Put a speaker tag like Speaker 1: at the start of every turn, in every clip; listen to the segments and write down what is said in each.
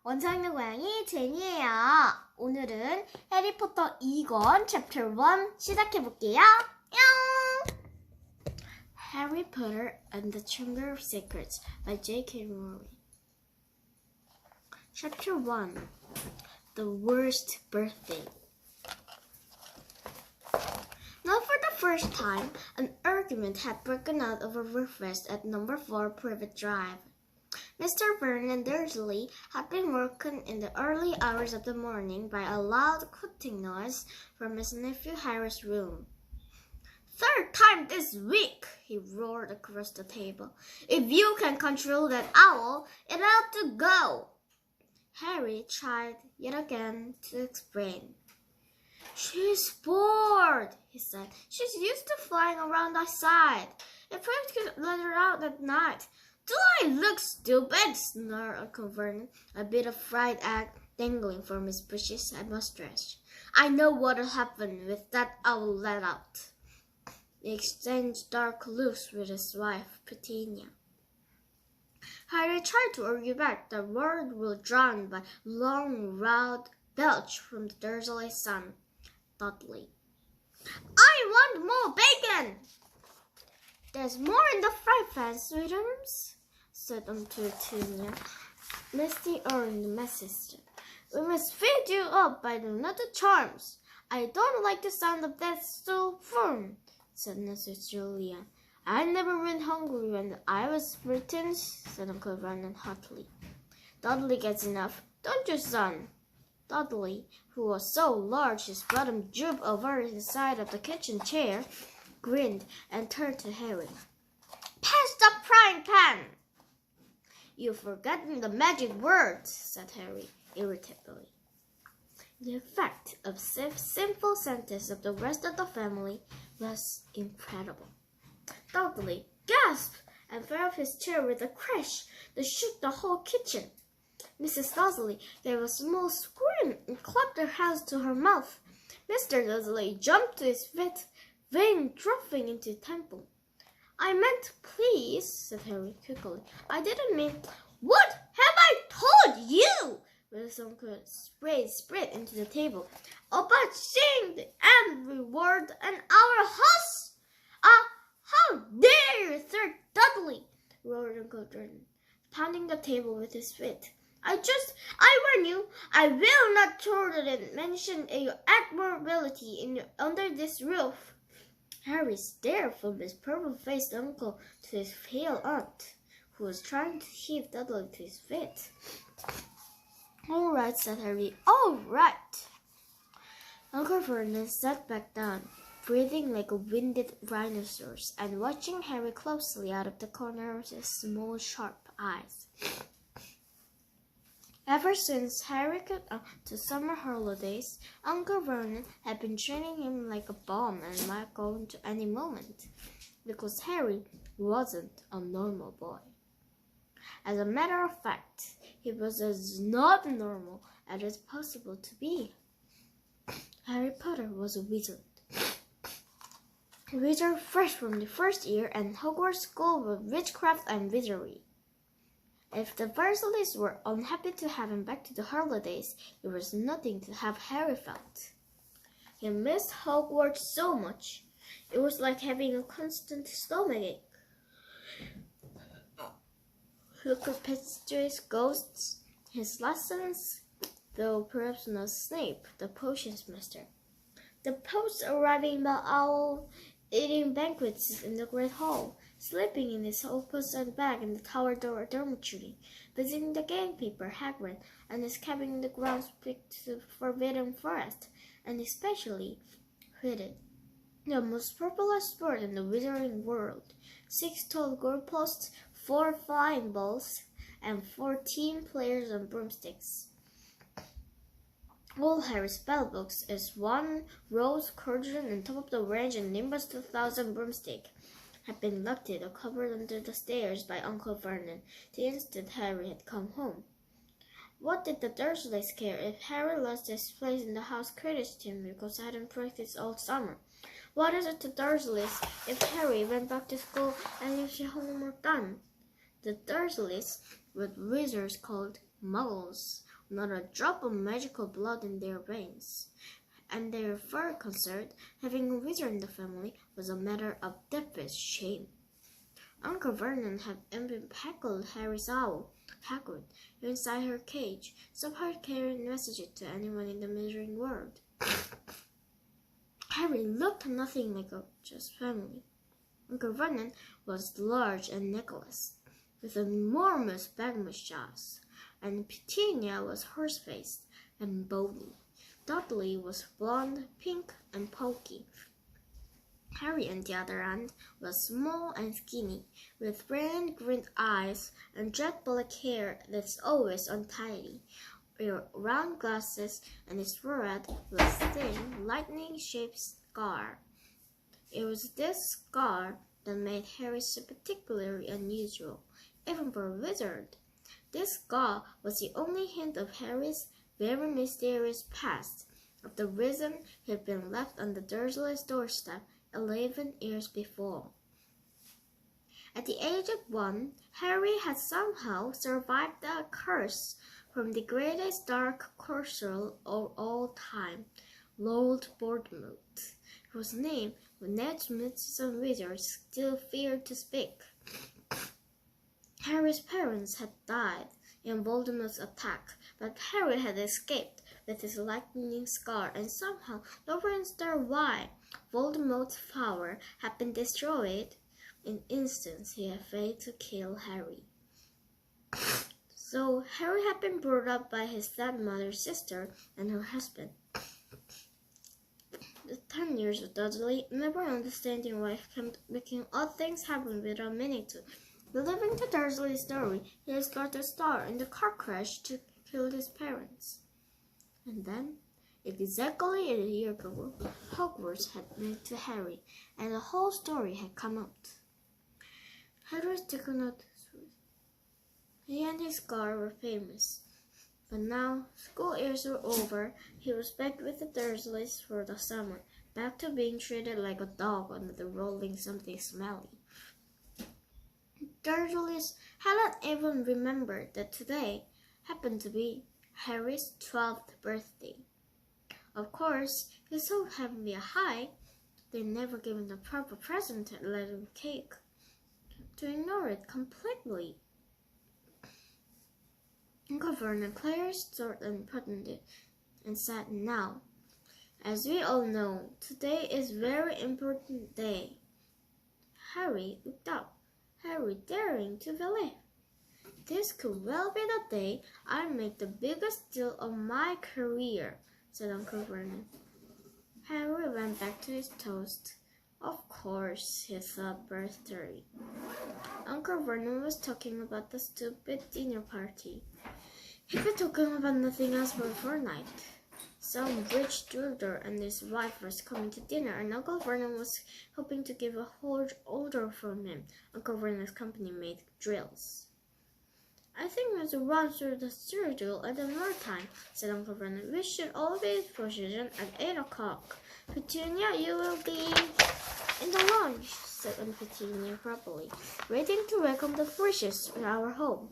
Speaker 1: 원장님 고양이 제니예요. 오늘은 해리포터 2권 챕터 1 시작해볼게요. 뿅! Harry Potter and the Chamber of Secrets by J.K. Rowling. Chapter 1 The Worst Birthday. Now for the first time, an argument had broken out over breakfast at number 4 Privet Drive. Mr. Vernon Dursley had been woken in the early hours of the morning by a loud cooking noise from his nephew Harry's room. "Third time this week," he roared across the table. "If you can control that owl, it ought to go." Harry tried yet again to explain. "She's bored," he said. "She's used to flying around outside. If we could let her out at night." "Do I look stupid?" snarled Uncle Vernon, a bit of fried egg dangling from his bushy mustache. "I know what'll happen with that owl let out." He exchanged dark looks with his wife, Petunia. Harry tried to argue back. The words were drowned by long, loud belch from the Dursley son, Dudley. "I want more bacon!" "There's more in the fry pan, sweethearts," said Uncle Petunia, lifting on the messenger. "We must feed you up by the nutty charms." "I don't like the sound of that so firm," said Mrs. Julia. "I never went hungry when I was written," said Uncle Vernon hotly. "Dudley gets enough, don't you, son?" Dudley, who was so large his bottom drooped over the side of the kitchen chair, grinned and turned to Harry. "Pass the frying pan!" "You've forgotten the magic words," said Harry irritably. The effect of simple sentence of the rest of the family was incredible. Dudley gasped and fell off his chair with a crash that shook the whole kitchen. Mrs. Dursley gave a small scream and clapped her hands to her mouth. Mr. Dursley jumped to his feet, vein dropping into the temple. "I meant please," said Harry quickly. "I didn't mean—" "What have I told you?" His uncle spread into the table. "About saying every word in our house? How dare you, Sir Dudley!" roared Uncle Vernon, pounding the table with his feet. I warn you, I will not tolerate mention of your admirability under this roof." Harry stared from his purple-faced uncle to his pale aunt, who was trying to heave Dudley to his feet. "All right," said Harry. "All right." Uncle Vernon sat back down, breathing like a winded rhinoceros, and watching Harry closely out of the corner of his small, sharp eyes. Ever since Harry got up to summer holidays, Uncle Vernon had been training him like a bomb and might go into any moment, because Harry wasn't a normal boy. As a matter of fact, he was as not normal as it's possible to be. Harry Potter was a wizard. A wizard fresh from the first year at Hogwarts School of Witchcraft and Wizardry. If the Dursleys were unhappy to have him back to the holidays, it was nothing to have Harry felt. He missed Hogwarts so much. It was like having a constant stomachache. He could picture his ghosts, his lessons, though perhaps not Snape, the potions master. The post-arriving owl eating banquets in the Great Hall, sleeping in his opposite bag in the Tower dormitory, visiting the gamekeeper Hagrid and his cabin in the grounds to the Forbidden Forest, and especially Quidditch, the most popular sport in the wizarding world. 6 tall goalposts, 4 flying balls, and 14 players on broomsticks. All Harry's spellbooks is 1 rose cauldron on top of the range and Nimbus 2000 broomstick had been locked or covered under the stairs by Uncle Vernon the instant Harry had come home. What did the Dursleys care if Harry lost his place in the house Quidditch team because he hadn't practiced all summer? What is it to Dursleys if Harry went back to school and left his homework done? The Dursleys were wizards called Muggles, not a drop of magical blood in their veins, and their very concern, having a wizard in the family, was a matter of deepest shame. Uncle Vernon had even heckled Harry's owl, Hagrid, inside her cage, somehow carrying messages to anyone in the measuring world. Harry looked nothing like a just family. Uncle Vernon was large and necklace, with enormous bagmus jaws, and Petunia was horse-faced and bony. Dudley was blonde, pink, and poky. Harry, on the other hand, was small and skinny, with brilliant green eyes and jet black hair that's always untidy, round glasses, and his forehead was thin, lightning-shaped scar. It was this scar that made Harry so particularly unusual, even for a wizard. This scar was the only hint of Harry's very mysterious past, of the reason he had been left on the Dursleys' doorstep 11 years before. At the age of 1, Harry had somehow survived the curse from the greatest dark courtier of all time, Lord Voldemort, whose name Ned's witches and wizards still feared to speak. Harry's parents had died in Voldemort's attack, but Harry had escaped with his lightning scar, and somehow no one understood why Voldemort's power had been destroyed in instance he had failed to kill Harry. So Harry had been brought up by his stepmother's sister and her husband. The 10 years of Dudley, never understanding why he kept making odd things happen without meaning to. Believing the Dursley story, he has got a star in the car crash to kill his parents. And then, exactly a year ago, Hogwarts had been to Harry, and the whole story had come out. Harry's taken out. He and his scar were famous. But now, school years were over, he was back with the Dursleys for the summer, back to being treated like a dog under the rolling something smelly. Dursleys hadn't even remembered that today happened to be Harry's 12th birthday. Of course, he so heavily high, they never gave him the proper present and let him cake. To ignore it completely. Uncle Vernon cleared his throat and putting it and said, "Now, as we all know, today is a very important day." Harry looked up, Harry daring to believe. "This could well be the day I make the biggest deal of my career," said Uncle Vernon. Harry went back to his toast. Of course, he thought birthday. Uncle Vernon was talking about the stupid dinner party. He'd been talking about nothing else for a fortnight. Some rich jeweler and his wife was coming to dinner, and Uncle Vernon was hoping to give a whole order from him. Uncle Vernon's company made drills. "I think we have to run through the schedule at another time," said Uncle Vernon. "We should all be in position at 8 o'clock. Petunia, you will be in the lounge," said Aunt Petunia properly, waiting to welcome the Frishes to our home.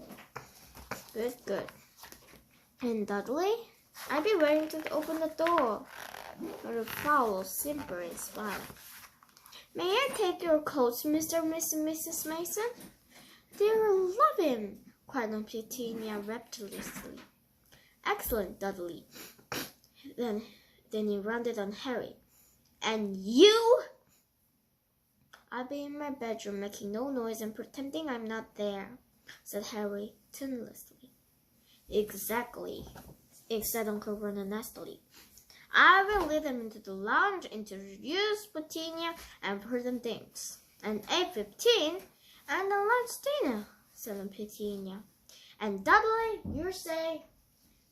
Speaker 1: Good. And Dudley? "I'll be waiting to open the door," but the fowl simpering smile. "May I take your coats, Mr. and Mrs. Mason?" "They'll love him," cried Aunt Petunia rapturously. "Excellent, Dudley." Then he rounded on Harry. "And you?" "I'll be in my bedroom making no noise and pretending I'm not there," said Harry tunelessly. "Exactly," said Uncle Vernon nastily. "I will lead them into the lounge, introduce Petunia, and pour them drinks. And 8:15, and the lunch dinner," said Aunt Petunia. "And Dudley, you say."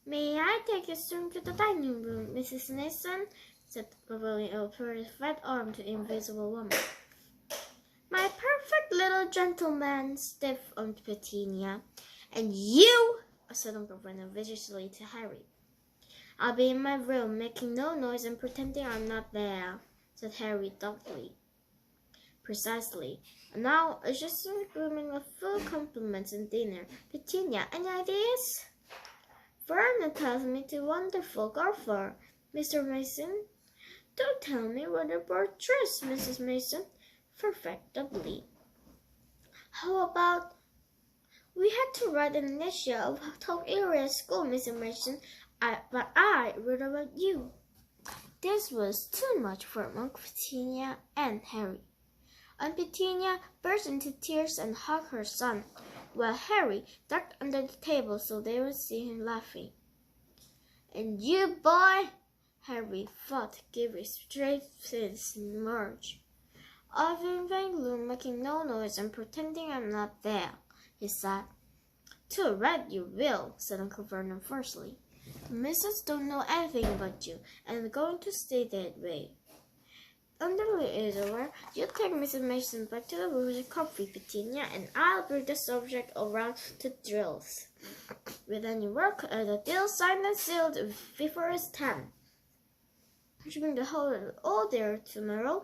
Speaker 1: "May I take you soon to the dining room, Mrs. Mason?" said Beverly, over his fat arm to the invisible woman. "My perfect little gentleman," sniffed Aunt Petunia. "And you," said Uncle Vernon viciously to Harry. "I'll be in my room, making no noise and pretending I'm not there," said Harry doubtfully. "Precisely. And now it's just a grooming of full compliments and dinner. Petunia, any ideas?" Vernon tells me to wonderful golfer, Mr. Mason. Do tell me where the bird dressed, Mrs. Mason. Perfectly. How about we had to write an initial of top area at school, Mr. Mason, but I wrote about you. This was too much for Uncle Petunia and Harry. Aunt Petunia burst into tears and hugged her son, while Harry ducked under the table so they would see him laughing. And you, boy, Harry thought, gave a straight face emerge. I've been vaguely making no noise and pretending I'm not there, he said. Too right you will, said Uncle Vernon fiercely. The missus don't know anything about you, and are going to stay that way. Under is over, you take Mrs. Mason back to the room with coffee, Petunia, and I'll bring the subject around to drills. With any work, the deal signed and sealed before it's time. You should bring the whole all there tomorrow.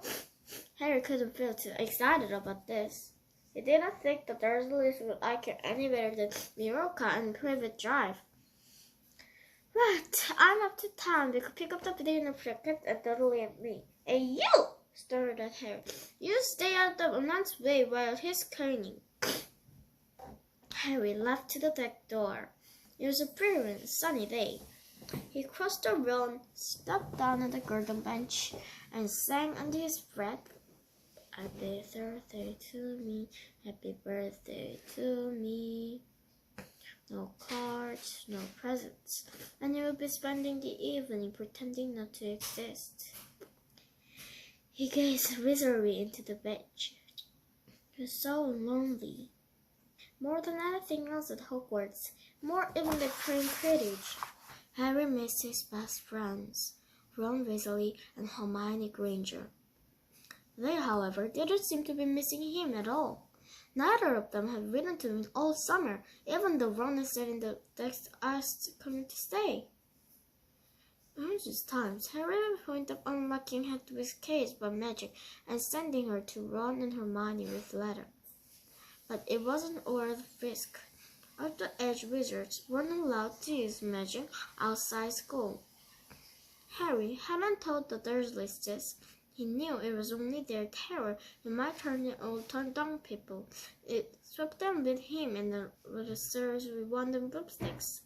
Speaker 1: Harry couldn't feel too excited about this. He didn't think the Dursleys would like it any better than Mallorca and Privet Drive. Right, I'm up to town. We could pick up the potato cricket and Dudley and me. Hey, you! Started at Harry. You stay out of Man's way while he's cleaning. Harry left to the deck door. It was a brilliant sunny day. He crossed the lawn, stepped down on the garden bench, and sang under his breath, Happy birthday to me, happy birthday to me. No cards, no presents, and he would be spending the evening pretending not to exist. He gazed wistfully into the beach. He was so lonely. More than anything else at Hogwarts, more even than playing Quidditch, Harry missed his best friends, Ron Weasley and Hermione Granger. They, however, didn't seem to be missing him at all. Neither of them had written to him all summer, even though Ron had said in the text asked coming to stay. Numerous times, Harry had pointed up unlocking Hedwig's cage by magic and sending her to Ron and Hermione with a letter. But it wasn't worth the risk. Of the Edge wizards weren't allowed to use magic outside school. Harry hadn't told the Dursleys this. He knew it was only their terror that might turn the old young people. It swept them with him and with a surge with wandering broomsticks.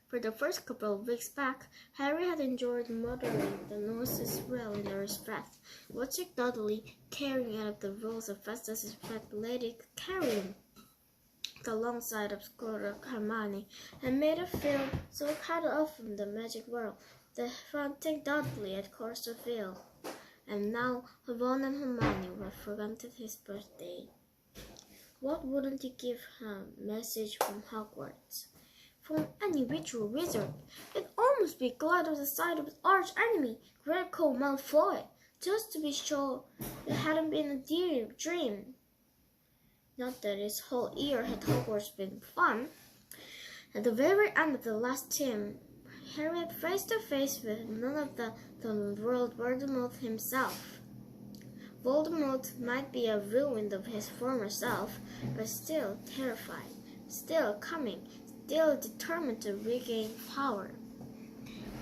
Speaker 1: For the first couple of weeks back, Harry had enjoyed muttering the noises well under his breath, watching Dudley carrying out the roles as fast as his fat lady could carry him. Alongside of Hermione, and made her feel so cut off from the magic world that frantic Dudley had caused to feel. And now Ron and Hermione were forgotten his birthday. What wouldn't he give her a message from Hogwarts? From any ritual wizard? He'd almost be glad of the sight of his arch enemy, Draco Malfoy, just to be sure it hadn't been a dream. Not that his whole year at Hogwarts been fun. At the very end of the last term, Harry had face to face with none of the world Voldemort himself. Voldemort might be a ruin of his former self, but still terrified, still coming, still determined to regain power.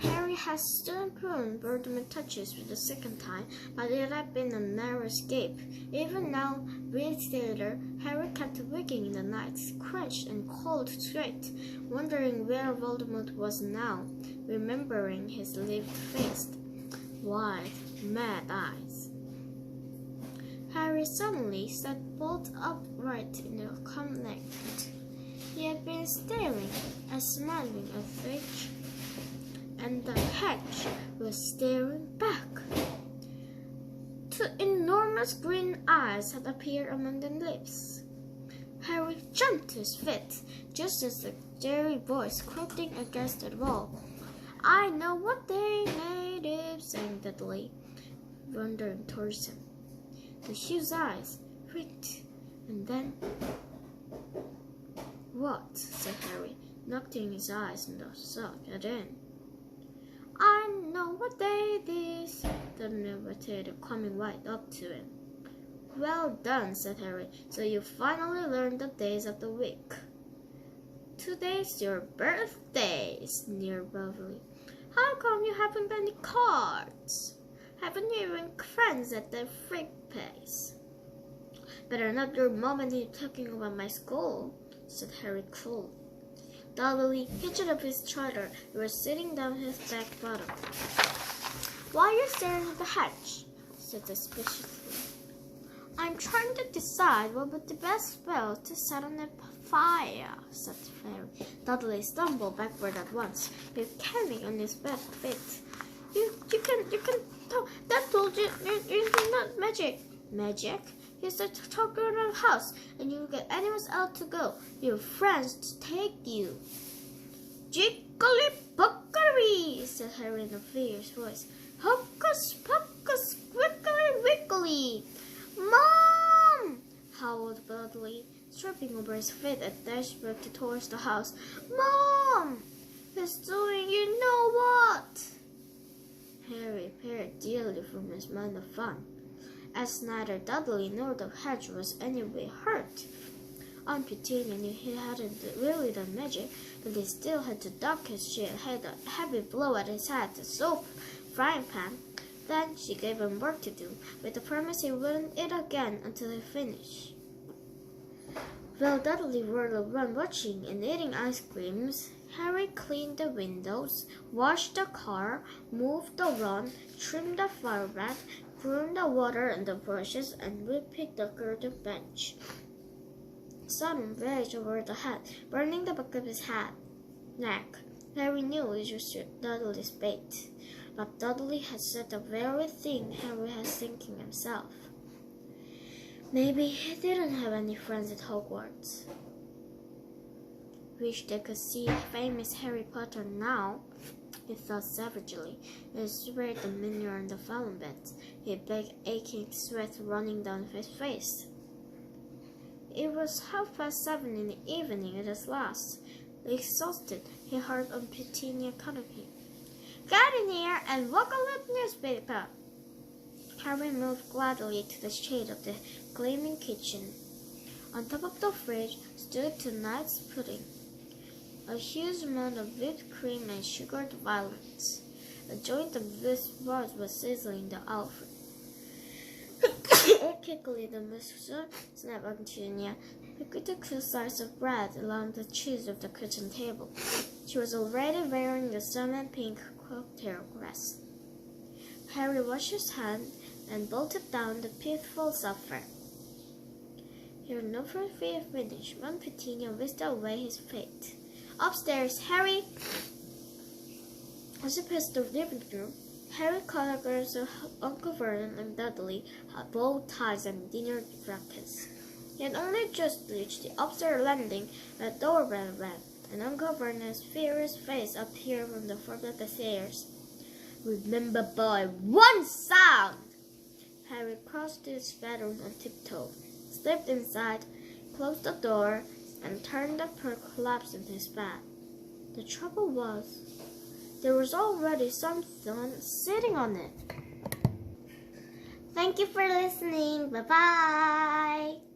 Speaker 1: Harry had stood prone Voldemort touches for the second time, but it had been a narrow escape. Even now, weeks later, Harry kept waking in the nights, crunched and cold sweat, wondering where Voldemort was now, remembering his livid face, wide, mad eyes. Harry suddenly sat bolt upright in the combat. He had been staring and smiling at Fitch, and the hedge was staring back. Two enormous green eyes had appeared among the lips. Harry jumped to his feet, just as the scary voice cracking against the wall. I know what they made of, sang Dudley, wandering towards him. The huge's eyes pricked, and then... What? Said Harry, knocking his eyes in the socket in. I know what they did, the narrator coming right up to him. Well done, said Harry, so you finally learned the days of the week. Today's your birthday, sneered Dudley. How come you haven't got any cards? Haven't you even friends at the freak place? Better not your mom and you talking about my school, said Harry coolly. Dudley hitched up his trotter and was sitting down his back bottom. Why are you staring at the hatch? Said suspiciously. I'm trying to decide what would be the best spell to set on a fire, said the fairy. Dudley stumbled backward at once. He was carrying on his back feet. You can talk. That told you not magic. Magic? You said to talk around the house, and you get anyone else to go. Your friends to take you. Jiggly puckery, said Harry in a fierce voice. Hocus pocus, squiggly wiggly. Mom! Howled Dudley, tripping over his feet and dashed back towards the house. Mom! He's doing you know what? Harry peered dearly from his mind of fun, as neither Dudley nor the hedge was anyway hurt. Aunt Petunia knew he hadn't really done magic, but he still had to duck as she had a heavy blow at his head with a soap frying pan. Then she gave him work to do, with the promise he wouldn't eat again until he finished. While Dudley whirled around watching and eating ice creams, Harry cleaned the windows, washed the car, moved the lawn, trimmed the flower bed, pruned the water and the bushes, and repicked the garden bench. Sun raged over the hat, burning the back of his neck. Harry knew it was Dudley's bait, but Dudley had said the very thing Harry was thinking himself. Maybe he didn't have any friends at Hogwarts. Wish they could see famous Harry Potter now, he thought savagely. He sprayed the manure on the flower bed, a big aching sweat running down his face. It was 7:30 in the evening at his last. Exhausted, he heard Aunt Petunia calling him. Get in here and look at the newspaper. Harry moved gladly to the shade of the gleaming kitchen. On top of the fridge stood tonight's pudding, a huge amount of whipped cream and sugared violets. A joint of this rose was sizzling the oven. Quickly, the mistress snapped Aunt Petunia. He put a good slice of bread along the cheese of the kitchen table. She was already wearing the salmon pink cocktail dress. Harry washed his hands and bolted down the peaceful supper. He had no fear finished. Aunt Petunia whisked away his feet. Upstairs, Harry! As he passed the living room, Harry caught a glimpse of Uncle Vernon and Dudley had bow ties and dinner jackets. He had only just reached the upstairs landing when the doorbell rang, and Uncle Vernon's furious face appeared from the foot of the stairs. Remember, boy, one sound! Harry crossed to his bedroom on tiptoe, slipped inside, closed the door, and turned the collapse in his bed. The trouble was, there was already something sitting on it. Thank you for listening. Bye-bye.